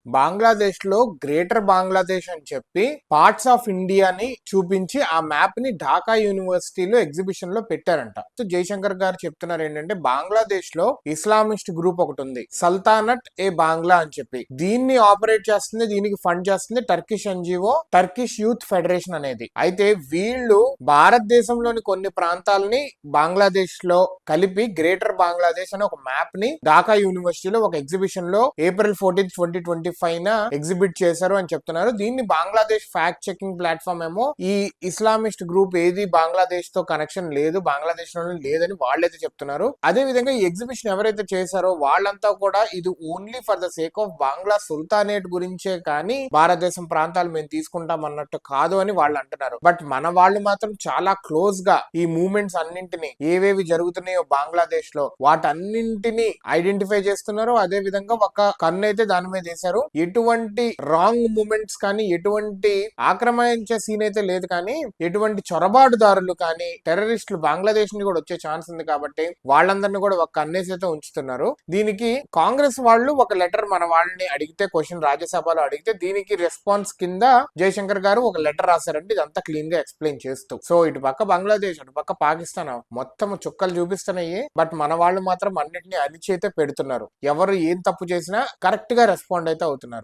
బంగ్లాదేశ్ లో గ్రేటర్ బంగ్లాదేశ్ అని చెప్పి పార్ట్స్ ఆఫ్ ఇండియాని చూపించి ఆ మ్యాప్ ని ఢాకా యూనివర్సిటీలో ఎగ్జిబిషన్ లో పెట్టారంట. సో జయశంకర్ గారు చెప్తున్నారు ఏంటంటే బంగ్లాదేశ్ లో ఇస్లామిస్ట్ గ్రూప్ ఒకటి ఉంది, సల్తానట్ ఏ బంగ్లా అని చెప్పి. దీన్ని ఆపరేట్ చేస్తుంది, దీనికి ఫండ్ చేస్తుంది Turkish NGO, Turkish youth federation అనేది. అయితే వీళ్ళు భారతదేశంలోని కొన్ని ప్రాంతాలని బంగ్లాదేశ్ లో కలిపి గ్రేటర్ బంగ్లాదేశ్ అనే ఒక మ్యాప్ ని ఢాకా యూనివర్సిటీలో ఒక ఎగ్జిబిషన్ లో April 14, 2025 ఎగ్జిబిట్ చేశారు అని చెప్తున్నారు. దీన్ని బంగ్లాదేశ్ ఫ్యాక్ట్ చెకింగ్ ప్లాట్ఫామ్ ఏమో ఈ ఇస్లామిస్ట్ గ్రూప్ ఏది బంగ్లాదేశ్ తో కనెక్షన్ లేదు, బంగ్లాదేశ్ లో లేదని వాళ్ళైతే చెప్తున్నారు. అదే విధంగా ఈ ఎగ్జిబిషన్ ఎవరైతే చేశారో వాళ్ళంతా కూడా ఇది only for the sake of Bangla sultanate గురించే కానీ భారతదేశం ప్రాంతాలు మేము తీసుకుంటాం అన్నట్టు కాదు అని వాళ్ళు అంటున్నారు. బట్ మన వాళ్ళు మాత్రం చాలా క్లోజ్ గా ఈ మూవ్మెంట్స్ అన్నింటినీ ఏవేవి జరుగుతున్నాయో బంగ్లాదేశ్ లో వాటన్నింటినీ ఐడెంటిఫై చేస్తున్నారు. అదే విధంగా ఒక కన్ను అయితే దాని మీద వేశారు. ఎటువంటి రాంగ్ మూమెంట్స్ కానీ, ఎటువంటి ఆక్రమించే సీన్ అయితే లేదు, కానీ ఎటువంటి చొరబాటుదారులు కానీ టెర్రరిస్టులు బంగ్లాదేశ్ ని కూడా వచ్చే ఛాన్స్ ఉంది కాబట్టి వాళ్ళందరినీ కూడా ఒక కన్నేసి అయితే ఉంచుతున్నారు. దీనికి కాంగ్రెస్ వాళ్ళు ఒక లెటర్ మన వాళ్ళని అడిగితే, క్వశ్చన్ రాజ్యసభలో అడిగితే దీనికి రెస్పాన్స్ కింద జయశంకర్ గారు ఒక లెటర్ రాశారంటే ఇదంతా క్లీన్ గా ఎక్స్ప్లెయిన్ చేస్తూ. సో ఇటు పక్క బంగ్లాదేశ్, అటు పక్క పాకిస్తాన్ మొత్తం చుక్కలు చూపిస్తున్నాయి. బట్ మన వాళ్ళు మాత్రం అన్నిటిని అణిచి అయితే పెడుతున్నారు. ఎవరు ఏం తప్పు చేసినా కరెక్ట్ గా రెస్పాండ్ అయితే అవుతున్నారు.